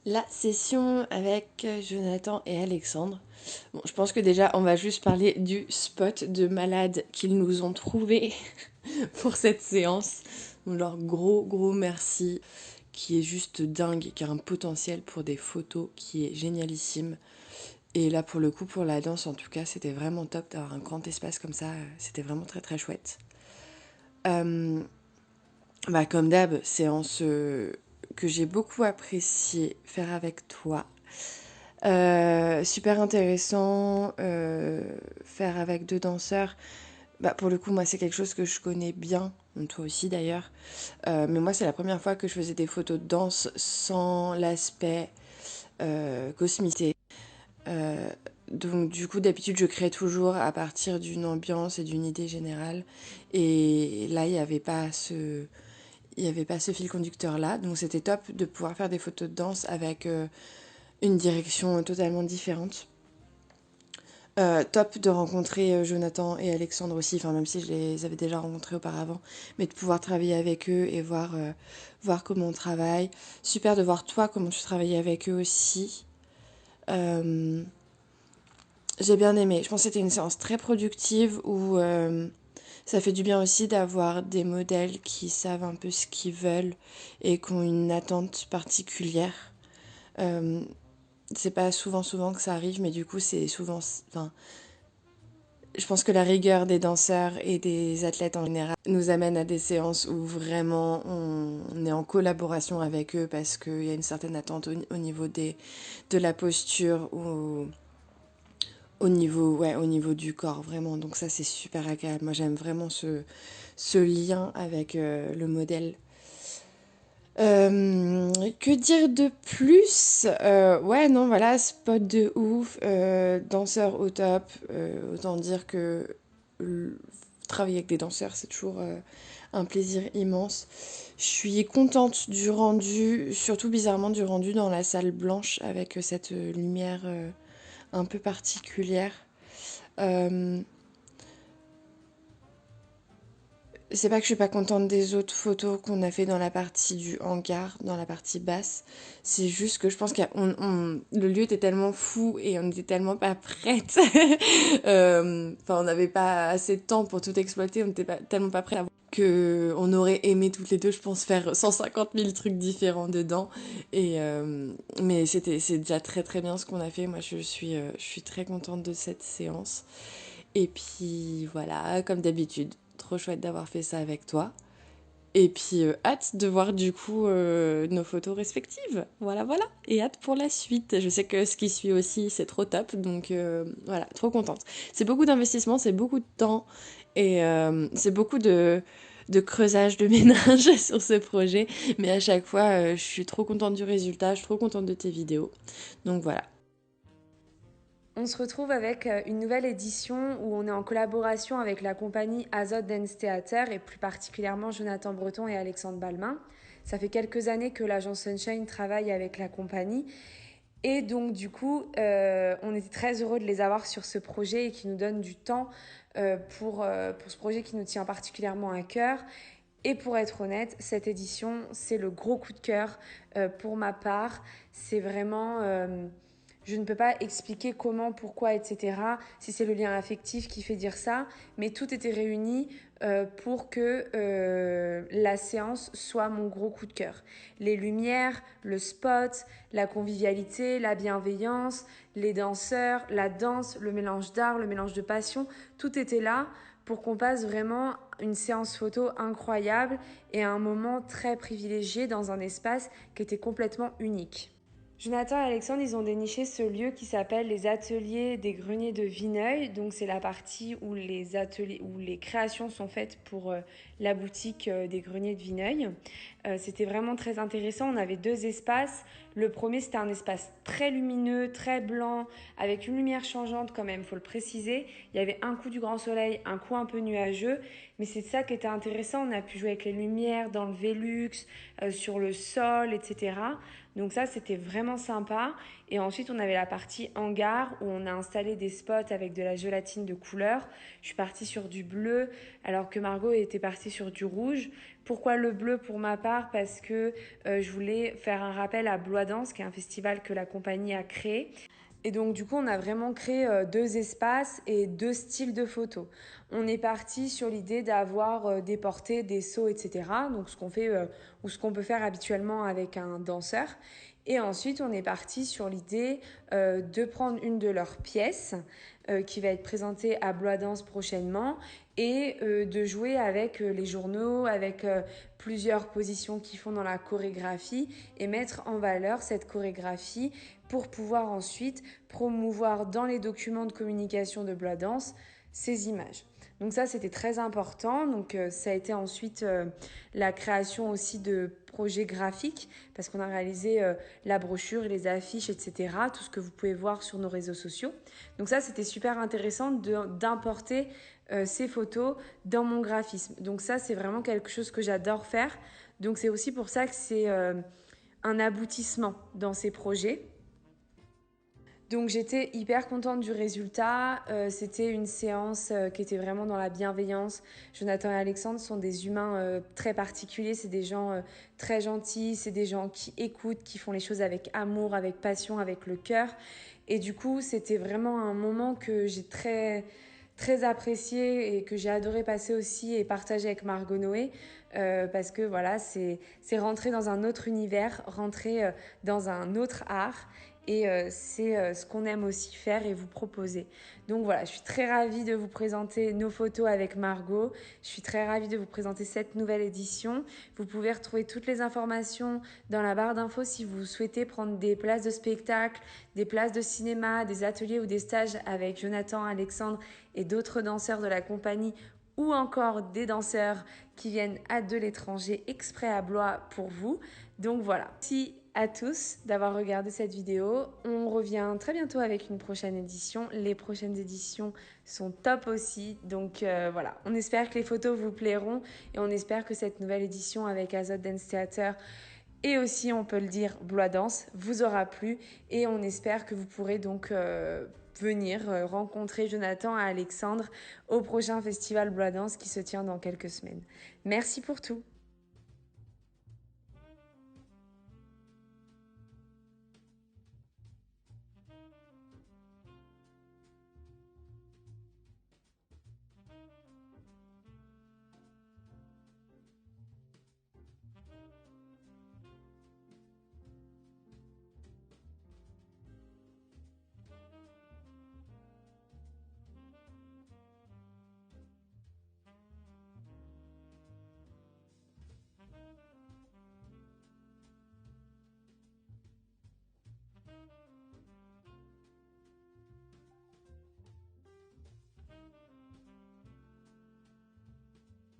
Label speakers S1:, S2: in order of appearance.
S1: La session avec Jonathan et Alexandre. Bon, je pense que déjà, on va juste parler du spot de malade qu'ils nous ont trouvé pour cette séance. Donc, leur gros merci, qui est juste dingue, qui a un potentiel pour des photos qui est génialissime. Et là, pour le coup, pour la danse, en tout cas, c'était vraiment top d'avoir un grand espace comme ça. C'était vraiment très chouette. Euh, Comme d'hab, séance que j'ai beaucoup apprécié faire avec toi. Super intéressant, faire avec deux danseurs. Pour le coup, moi, c'est quelque chose que je connais bien, toi aussi d'ailleurs. Mais moi, c'est la première fois que je faisais des photos de danse sans l'aspect cosmicité. Euh, donc, du coup, d'habitude, je crée toujours à partir d'une ambiance et d'une idée générale. Et là, il n'y avait pas ce fil conducteur là, donc c'était top de pouvoir faire des photos de danse avec une direction totalement différente. Top de rencontrer Jonathan et Alexandre aussi, enfin même si je les avais déjà rencontrés auparavant, mais de pouvoir travailler avec eux et voir comment on travaille. Super de voir toi comment tu travaillais avec eux aussi. Euh, j'ai bien aimé. Je pense que c'était une séance très productive où ça fait du bien aussi d'avoir des modèles qui savent un peu ce qu'ils veulent et qui ont une attente particulière. Euh, c'est pas souvent que ça arrive, mais du coup, c'est souvent. Enfin, je pense que la rigueur des danseurs et des athlètes en général nous amène à des séances où vraiment on est en collaboration avec eux parce qu'il y a une certaine attente au niveau de la posture ou au niveau du corps, vraiment. Donc ça, c'est super agréable. Moi, j'aime vraiment ce lien avec le modèle. Que dire de plus? Ouais, non, voilà, spot de ouf, danseur au top. Autant dire que travailler avec des danseurs, c'est toujours un plaisir immense. Je suis contente du rendu, surtout bizarrement du rendu dans la salle blanche avec cette lumière un peu particulière. Euh, C'est pas que je suis pas contente des autres photos qu'on a fait dans la partie du hangar, dans la partie basse. C'est juste que je pense que le lieu était tellement fou et on était tellement pas prête. Enfin, on n'avait pas assez de temps pour tout exploiter. On n'était pas, tellement pas prêts à voir que on aurait aimé toutes les deux, je pense, faire 150 000 trucs différents dedans. Mais c'est déjà très bien ce qu'on a fait. Moi, je suis très contente de cette séance. Et puis voilà, comme d'habitude, trop chouette d'avoir fait ça avec toi. Et puis hâte de voir du coup nos photos respectives. Voilà. Et hâte pour la suite. Je sais que ce qui suit aussi, c'est trop top. Donc voilà, trop contente. C'est beaucoup d'investissement, c'est beaucoup de temps. Et c'est beaucoup de creusage de ménage sur ce projet. Mais à chaque fois, je suis trop contente du résultat. Je suis trop contente de tes vidéos. Donc voilà.
S2: On se retrouve avec une nouvelle édition où on est en collaboration avec la compagnie Azot Dance Theater et plus particulièrement Jonathan Breton et Alexandre Balmain. Ça fait quelques années que l'agence Sunshine travaille avec la compagnie et donc du coup on était très heureux de les avoir sur ce projet et qui nous donnent du temps pour ce projet qui nous tient particulièrement à cœur. Et pour être honnête, cette édition, c'est le gros coup de cœur pour ma part. C'est vraiment... je ne peux pas expliquer comment, pourquoi, etc. Si c'est le lien affectif qui fait dire ça, mais tout était réuni pour que la séance soit mon gros coup de cœur. Les lumières, le spot, la convivialité, la bienveillance, les danseurs, la danse, le mélange d'art, le mélange de passion, tout était là pour qu'on passe vraiment une séance photo incroyable et un moment très privilégié dans un espace qui était complètement unique. Jonathan et Alexandre, ils ont déniché ce lieu qui s'appelle les ateliers des greniers de Vineuil. Donc c'est la partie où les ateliers, où les créations sont faites pour la boutique des greniers de Vineuil. C'était vraiment très intéressant. On avait deux espaces. Le premier, c'était un espace très lumineux, très blanc, avec une lumière changeante quand même, il faut le préciser. Il y avait un coup du grand soleil, un coup un peu nuageux. Mais c'est ça qui était intéressant. On a pu jouer avec les lumières dans le Velux, sur le sol, etc. Donc ça, c'était vraiment sympa. Et ensuite, on avait la partie hangar où on a installé des spots avec de la gélatine de couleur. Je suis partie sur du bleu alors que Margot était partie sur du rouge. Pourquoi le bleu pour ma part? Parce que je voulais faire un rappel à Blois Danse, qui est un festival que la compagnie a créé. Et donc du coup, on a vraiment créé deux espaces et deux styles de photos. On est parti sur l'idée d'avoir des portées, des sauts, etc. Donc ce qu'on fait ou ce qu'on peut faire habituellement avec un danseur. Et ensuite, on est parti sur l'idée de prendre une de leurs pièces qui va être présentée à Blois Danse prochainement et de jouer avec les journaux, avec plusieurs positions qu'ils font dans la chorégraphie et mettre en valeur cette chorégraphie pour pouvoir ensuite promouvoir dans les documents de communication de Blois Danse ces images. Donc ça, c'était très important. Donc ça a été ensuite la création aussi de projets graphiques parce qu'on a réalisé la brochure et les affiches, etc. Tout ce que vous pouvez voir sur nos réseaux sociaux. Donc ça, c'était super intéressant d'importer ces photos dans mon graphisme. Donc ça, c'est vraiment quelque chose que j'adore faire. Donc c'est aussi pour ça que c'est un aboutissement dans ces projets. Donc j'étais hyper contente du résultat. C'était une séance qui était vraiment dans la bienveillance. Jonathan et Alexandre sont des humains très particuliers. C'est des gens très gentils. C'est des gens qui écoutent, qui font les choses avec amour, avec passion, avec le cœur. Et du coup, c'était vraiment un moment que j'ai très apprécié et que j'ai adoré passer aussi et partager avec Margot Noé parce que voilà, c'est rentrer dans un autre univers, rentrer dans un autre art. Et c'est ce qu'on aime aussi faire et vous proposer. Donc voilà, je suis très ravie de vous présenter nos photos avec Margot. Je suis très ravie de vous présenter cette nouvelle édition. Vous pouvez retrouver toutes les informations dans la barre d'infos si vous souhaitez prendre des places de spectacle, des places de cinéma, des ateliers ou des stages avec Jonathan, Alexandre et d'autres danseurs de la compagnie ou encore des danseurs qui viennent de l'étranger exprès à Blois pour vous. Donc voilà. Merci à tous d'avoir regardé cette vidéo. On revient très bientôt avec une prochaine édition. Les prochaines éditions sont top aussi. Donc voilà, on espère que les photos vous plairont et on espère que cette nouvelle édition avec Azot Dance Theater et aussi, on peut le dire, Blois Danse vous aura plu et on espère que vous pourrez donc venir rencontrer Jonathan et Alexandre au prochain festival Blois Danse qui se tient dans quelques semaines. Merci pour tout.